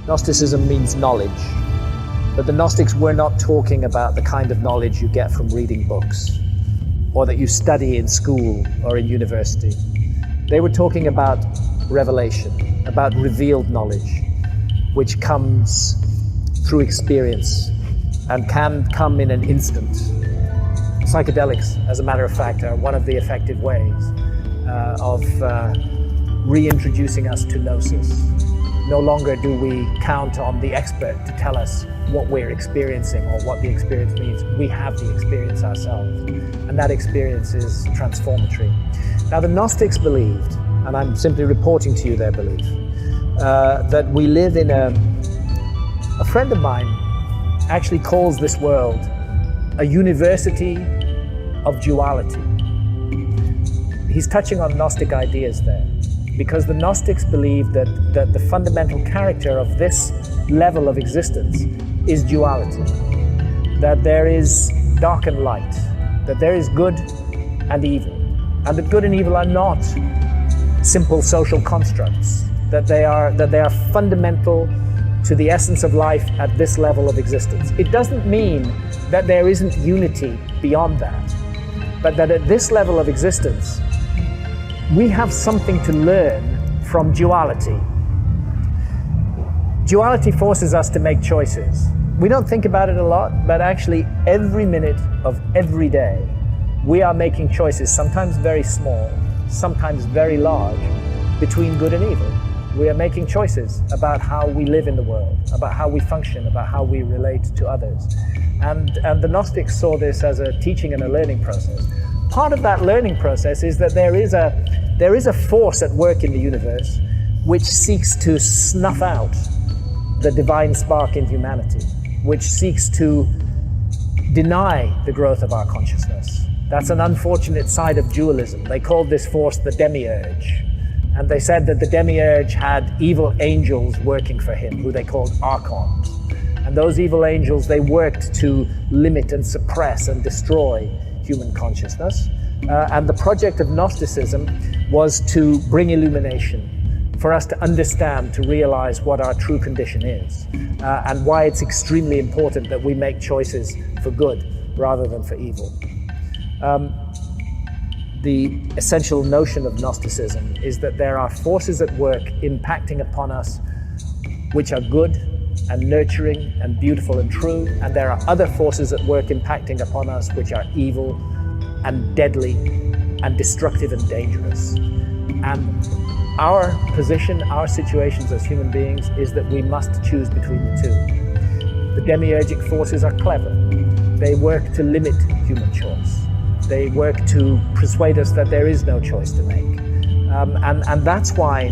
Gnosticism means knowledge, but the Gnostics were not talking about the kind of knowledge you get from reading books or that you study in school or in university. They were talking about revelation, about revealed knowledge, which comes through experience and can come in an instant. Psychedelics, as a matter of fact, are one of the effective ways of reintroducing us to gnosis. No longer do we count on the expert to tell us what we're experiencing or what the experience means. We have the experience ourselves, and that experience is transformatory. Now, the Gnostics believed, and I'm simply reporting to you their belief, that we live in a friend of mine actually calls this world a university of duality. He's touching on Gnostic ideas there, because the Gnostics believe that the fundamental character of this level of existence is duality, that there is dark and light, that there is good and evil, and that good and evil are not simple social constructs, that they are fundamental to the essence of life at this level of existence. It doesn't mean that there isn't unity beyond that, but that at this level of existence, we have something to learn from duality. Duality forces us to make choices. We don't think about it a lot, but actually every minute of every day, we are making choices, sometimes very small, sometimes very large, between good and evil. We are making choices about how we live in the world, about how we function, about how we relate to others. And the Gnostics saw this as a teaching and a learning process. Part of that learning process is that there is a force at work in the universe which seeks to snuff out the divine spark in humanity, which seeks to deny the growth of our consciousness. That's an unfortunate side of dualism. They called this force the demiurge. And they said that the demiurge had evil angels working for him, who they called archons. And those evil angels, they worked to limit and suppress and destroy human consciousness. And the project of Gnosticism was to bring illumination, for us to understand, to realize what our true condition is, and why it's extremely important that we make choices for good rather than for evil. The essential notion of Gnosticism is that there are forces at work impacting upon us which are good and nurturing and beautiful and true, and there are other forces at work impacting upon us which are evil and deadly and destructive and dangerous. And our position, our situations as human beings, is that we must choose between the two. The demiurgic forces are clever. They work to limit human choice. They work to persuade us that there is no choice to make. And that's why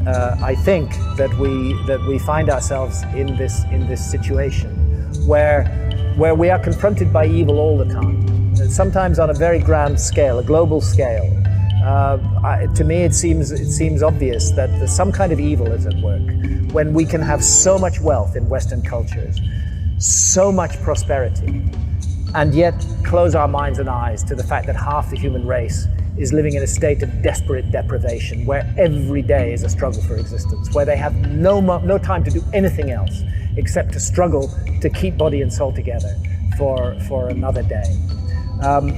I think that we find ourselves in this situation where we are confronted by evil all the time, sometimes on a very grand scale, a global scale. To me, it seems obvious that some kind of evil is at work when we can have so much wealth in Western cultures, so much prosperity, and yet close our minds and eyes to the fact that half the human race is living in a state of desperate deprivation, where every day is a struggle for existence, where they have no time to do anything else except to struggle to keep body and soul together for another day.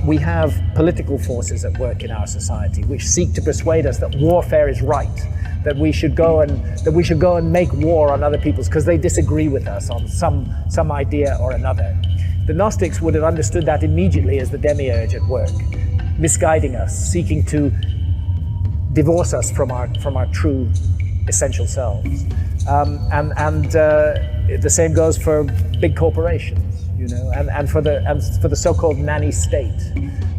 We have political forces at work in our society which seek to persuade us that warfare is right, that we should go and make war on other peoples because they disagree with us on some idea or another. The Gnostics would have understood that immediately as the demiurge at work, misguiding us, seeking to divorce us from our true essential selves. The same goes for big corporations, you know, and for the so-called nanny state,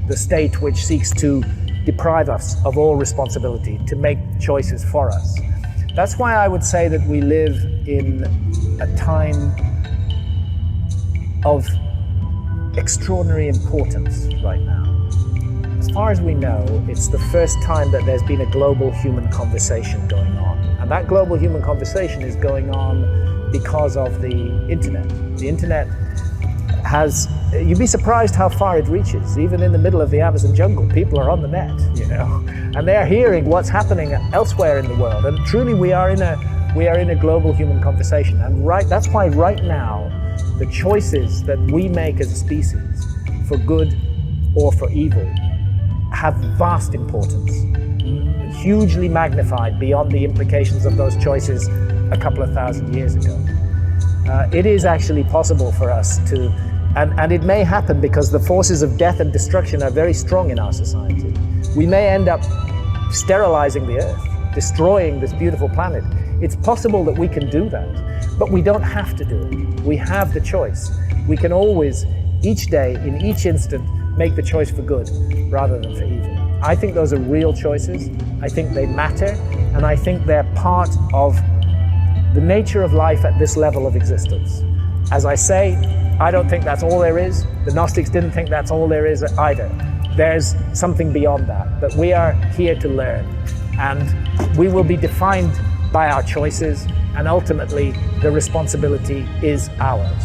the state which seeks to deprive us of all responsibility, to make choices for us. That's why I would say that we live in a time of extraordinary importance right now. As far as we know, it's the first time that there's been a global human conversation going on. And that global human conversation is going on because of the internet. The internet has, you'd be surprised how far it reaches. Even in the middle of the Amazon jungle, people are on the net, you know, and they're hearing what's happening elsewhere in the world. And truly we are in We are in a global human conversation, and that's why right now, the choices that we make as a species, for good or for evil, have vast importance, hugely magnified beyond the implications of those choices a couple of thousand years ago. It is actually possible for us to, and it may happen because the forces of death and destruction are very strong in our society. We may end up sterilizing the earth, destroying this beautiful planet. It's possible that we can do that, but we don't have to do it. We have the choice. We can always, each day, in each instant, make the choice for good rather than for evil. I think those are real choices. I think they matter, and I think they're part of the nature of life at this level of existence. As I say, I don't think that's all there is. The Gnostics didn't think that's all there is either. There's something beyond that we are here to learn, and we will be defined by our choices, and ultimately the responsibility is ours.